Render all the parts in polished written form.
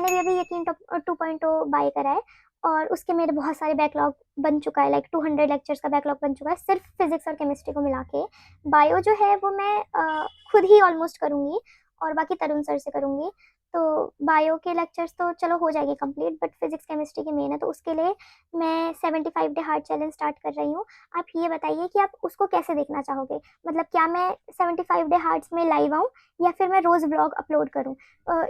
मैंने भी अभी यकीन 2.0 बाय करा है और उसके मेरे बहुत सारे बैकलॉग बन चुका है, लाइक 200 लेक्चर्स का बैकलॉग बन चुका है सिर्फ फिजिक्स और केमिस्ट्री को मिला के। बायो जो है वो मैं खुद ही ऑलमोस्ट करूँगी और बाकी तरुण सर से करूँगी। तो बायो के लेक्चर्स तो चलो हो जाएगी कंप्लीट, बट फिजिक्स केमिस्ट्री की मेन है, तो उसके लिए मैं 75 डे हार्ड चैलेंज स्टार्ट कर रही हूँ। आप ये बताइए कि आप उसको कैसे देखना चाहोगे, मतलब क्या मैं 75 डे हार्ड्स में लाइव आऊँ या फिर मैं रोज़ ब्लॉग अपलोड करूँ?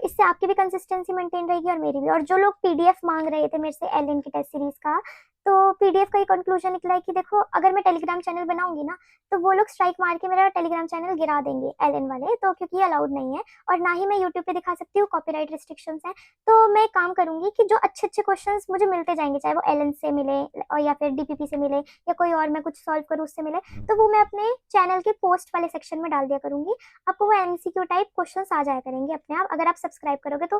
इससे आपकी भी कंसिस्टेंसी मेंटेन रहेगी और मेरी भी। और जो लोग पीडीएफ मांग रहे थे मेरे से एलएन की टेस्ट सीरीज का, तो पीडीएफ का एक कंक्लूजन निकला है कि देखो अगर मैं टेलीग्राम चैनल बनाऊंगी ना तो वो लोग स्ट्राइक मार के मेरा टेलीग्राम चैनल गिरा देंगे एलएन वाले, तो क्योंकि ये अलाउड नहीं है और ना ही मैं यूट्यूब पे दिखा सकती हूँ, कॉपीराइट रिस्ट्रिक्शंस हैं। तो मैं एक काम करूंगी कि जो अच्छे अच्छे क्वेश्चंस मुझे मिलते जाएंगे, चाहे वो एलएन से मिले और या फिर डीपीपी से मिले या कोई और मैं कुछ सॉल्व करूँ उससे मिले, तो वो मैं अपने चैनल के पोस्ट वाले सेक्शन में डाल दिया करूंगी। आपको वो एमसीक्यू टाइप क्वेश्चंस आ जाया करेंगे अपने आप अगर आप सब्सक्राइब करोगे तो।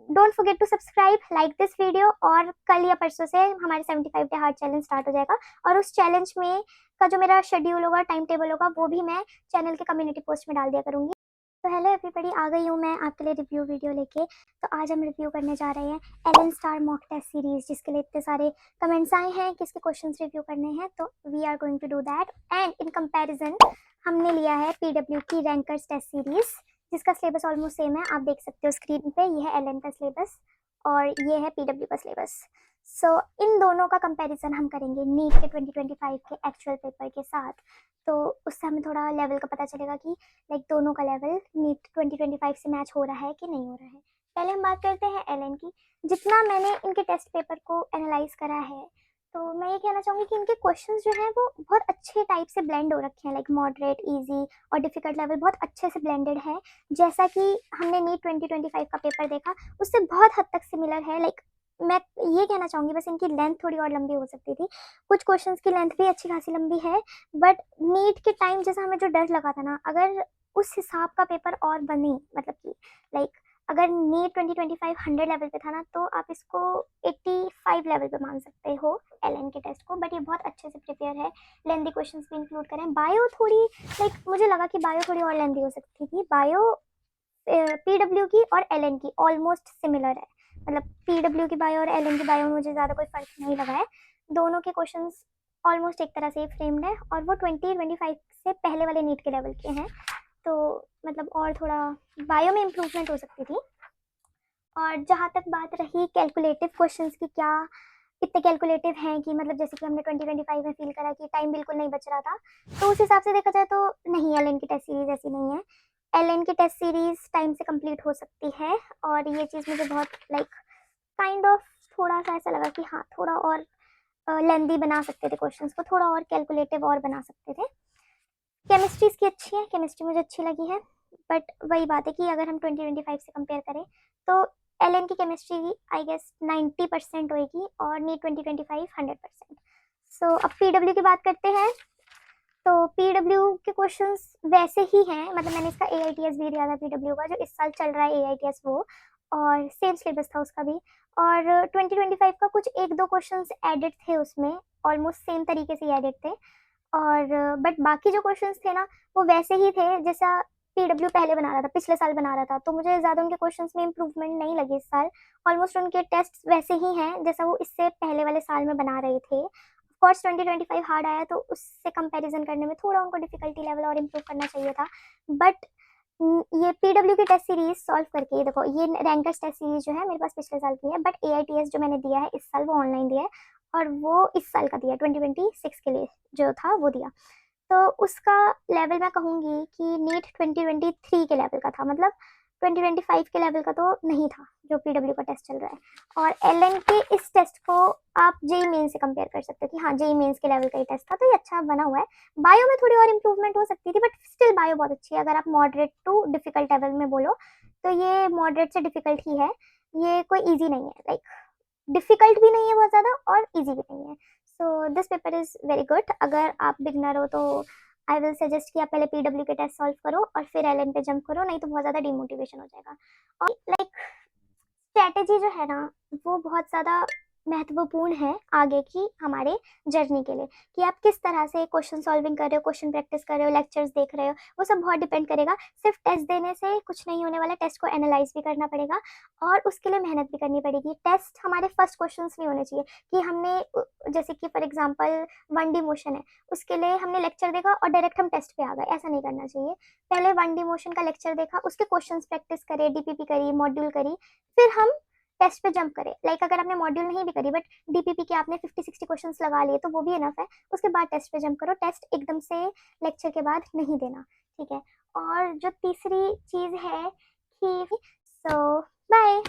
Don't forget to subscribe, like this video, और कल या परसों से हमारे 75 डे हार्ड चैलेंज स्टार्ट हो जाएगा और उस चैलेंज में का जो मेरा शेड्यूल होगा, टाइम टेबल होगा, वो भी मैं चैनल के कम्युनिटी पोस्ट में डाल दिया करूंगी। तो हेलो एवरीबॉडी, आ गई हूँ मैं आपके लिए रिव्यू वीडियो लेके। तो आज हम रिव्यू करने जा रहे हैं Allen star mock test series, जिसके लिए इतने सारे कमेंट्स आए हैं कि इसके क्वेश्चंस रिव्यू करने हैं, तो we are going to do that. And in comparison हमने लिया है पीडब्ल्यू की रैंकर्स टेस्ट सीरीज, जिसका सिलेबस ऑलमोस्ट सेम है, आप देख सकते हो स्क्रीन पे। ये है एलन का सिलेबस और ये है पीडब्ल्यू का सिलेबस। सो इन दोनों का कंपैरिजन हम करेंगे नीट के 2025 के एक्चुअल पेपर के साथ। तो उससे हमें थोड़ा लेवल का पता चलेगा कि लाइक दोनों का लेवल नीट 2025 से मैच हो रहा है कि नहीं हो रहा है। पहले हम बात करते हैं एलएन की। जितना मैंने इनके टेस्ट पेपर को एनालाइज करा है, तो मैं ये कहना चाहूँगी कि इनके क्वेश्चंस जो हैं वो बहुत अच्छे टाइप से ब्लेंड हो रखे हैं, लाइक मॉडरेट, इजी और डिफिकल्ट लेवल बहुत अच्छे से ब्लेंडेड है। जैसा कि हमने नीट 2025 का पेपर देखा उससे बहुत हद तक सिमिलर है। लाइक मैं ये कहना चाहूँगी बस इनकी लेंथ थोड़ी और लंबी हो सकती थी, कुछ क्वेश्चंस की लेंथ भी अच्छी खासी लंबी है, बट नीट के टाइम जैसा हमें जो डर लगा था ना, अगर उस हिसाब का पेपर और बने, मतलब कि लाइक अगर नीट 2025 100 लेवल पे था ना, तो आप इसको 85 लेवल पे मान सकते हो एलएन के टेस्ट को। बट ये बहुत अच्छे से प्रिपेयर है, लेंदी क्वेश्चंस भी इंक्लूड करें। बायो थोड़ी लाइक मुझे लगा कि बायो थोड़ी और लेंदी हो सकती थी। बायो पीडब्ल्यू की और एलएन की ऑलमोस्ट सिमिलर है, मतलब पीडब्ल्यू की बायो और एलएन की बायो में मुझे ज़्यादा कोई फर्क नहीं लगा है। दोनों के क्वेश्चंस ऑलमोस्ट एक तरह से फ्रेम्ड है और वो 2025 से पहले वाले नीट के लेवल के हैं, तो मतलब और थोड़ा बायो में इम्प्रूवमेंट हो सकती थी। और जहाँ तक बात रही कैलकुलेटिव क्वेश्चंस की, क्या इतने कैलकुलेटिव हैं कि मतलब जैसे कि हमने 2025 में फील करा कि टाइम बिल्कुल नहीं बच रहा था, तो उस हिसाब से देखा जाए तो नहीं, एलएन की टेस्ट सीरीज ऐसी नहीं है। एलएन की टेस्ट सीरीज टाइम से कंप्लीट हो सकती है और ये चीज़ मुझे बहुत लाइक काइंड ऑफ थोड़ा सा ऐसा लगा कि हाँ थोड़ा और लेंदी बना सकते थे क्वेश्चंस को, थोड़ा और कैलकुलेटिव और बना सकते थे। केमिस्ट्री इसकी अच्छी है, केमिस्ट्री मुझे अच्छी लगी है, बट वही बात है कि अगर हम 2025 से कंपेयर करें तो एलएन की केमिस्ट्री आई गेस 90% होएगी और नीट 2025 100%। सो अब पीडब्ल्यू की बात करते हैं। तो पीडब्ल्यू के क्वेश्चंस वैसे ही हैं, मतलब मैंने इसका एआईटीएस भी दिया था पीडब्ल्यू का, जो इस साल चल रहा है एआईटीएस वो, और सेम सिलेबस था उसका भी। और 2025 का कुछ एक दो क्वेश्चंस एडिट थे उसमें, ऑलमोस्ट सेम तरीके से एडिट थे, और बट बाकी जो क्वेश्चंस थे ना वो वैसे ही थे जैसा पीडब्ल्यू पहले बना रहा था, पिछले साल बना रहा था। तो मुझे ज़्यादा उनके क्वेश्चंस में इंप्रूवमेंट नहीं लगी इस साल, ऑलमोस्ट उनके टेस्ट वैसे ही हैं जैसा वो इससे पहले वाले साल में बना रहे थे। ऑफकोर्स 2025 हार्ड आया तो उससे कंपैरिजन करने में थोड़ा उनको डिफिकल्टी लेवल और इम्प्रूव करना चाहिए था। बट ये पीडब्ल्यू की टेस्ट सीरीज सॉल्व करके, ये देखो ये रैंकर्स टेस्ट सीरीज जो है मेरे पास पिछले साल की है, बट एआईटीएस जो मैंने दिया है इस साल वो ऑनलाइन दिया है और वो इस साल का दिया 2026 के लिए जो था वो दिया। तो उसका लेवल मैं कहूँगी कि नीट 2023 के लेवल का था, मतलब 2025 के लेवल का तो नहीं था जो पीडब्ल्यू का टेस्ट चल रहा है। और एलएन के इस टेस्ट को आप जेई मेन से कंपेयर कर सकते हो कि हाँ जेई मेंस के लेवल का ही टेस्ट था, तो ये अच्छा बना हुआ है। बायो में थोड़ी और इम्प्रूवमेंट हो सकती थी, बट स्टिल बायो बहुत अच्छी है। अगर आप मॉडरेट टू डिफिकल्ट लेवल में बोलो तो ये मॉडरेट से डिफिकल्ट ही है, ये कोई ईजी नहीं है, लाइक डिफिकल्ट भी नहीं है बहुत ज़्यादा और ईजी भी नहीं है। So this paper is very good. अगर आप बिगनर हो तो आई विल सजेस्ट कि आप पहले पीडब्ल्यू के टेस्ट सॉल्व करो और फिर एलएन पे जंप करो, नहीं तो बहुत ज़्यादा डिमोटिवेशन हो जाएगा। और लाइक स्ट्रैटेजी जो है ना वो बहुत ज़्यादा महत्वपूर्ण है आगे की हमारे जर्नी के लिए, कि आप किस तरह से क्वेश्चन सॉल्विंग कर रहे हो, क्वेश्चन प्रैक्टिस कर रहे हो, लेक्चर्स देख रहे हो, वो सब बहुत डिपेंड करेगा। सिर्फ टेस्ट देने से कुछ नहीं होने वाला, टेस्ट को एनालाइज भी करना पड़ेगा और उसके लिए मेहनत भी करनी पड़ेगी। टेस्ट हमारे फर्स्ट क्वेश्चंस नहीं होने चाहिए कि हमने जैसे कि फॉर एग्जांपल 1D मोशन है, उसके लिए हमने लेक्चर देखा और डायरेक्ट हम टेस्ट पे आ गए, ऐसा नहीं करना चाहिए। पहले 1D मोशन का लेक्चर देखा, उसके क्वेश्चंस प्रैक्टिस करे, डीपीपी करी, मॉड्यूल करी, फिर हम टेस्ट पे जंप करें। लाइक अगर आपने मॉड्यूल नहीं भी करी बट डीपीपी के आपने 50-60 क्वेश्चंस लगा लिए तो वो भी इनफ है, उसके बाद टेस्ट पे जंप करो। टेस्ट एकदम से लेक्चर के बाद नहीं देना, ठीक है। और जो तीसरी चीज़ है कि सो बाय।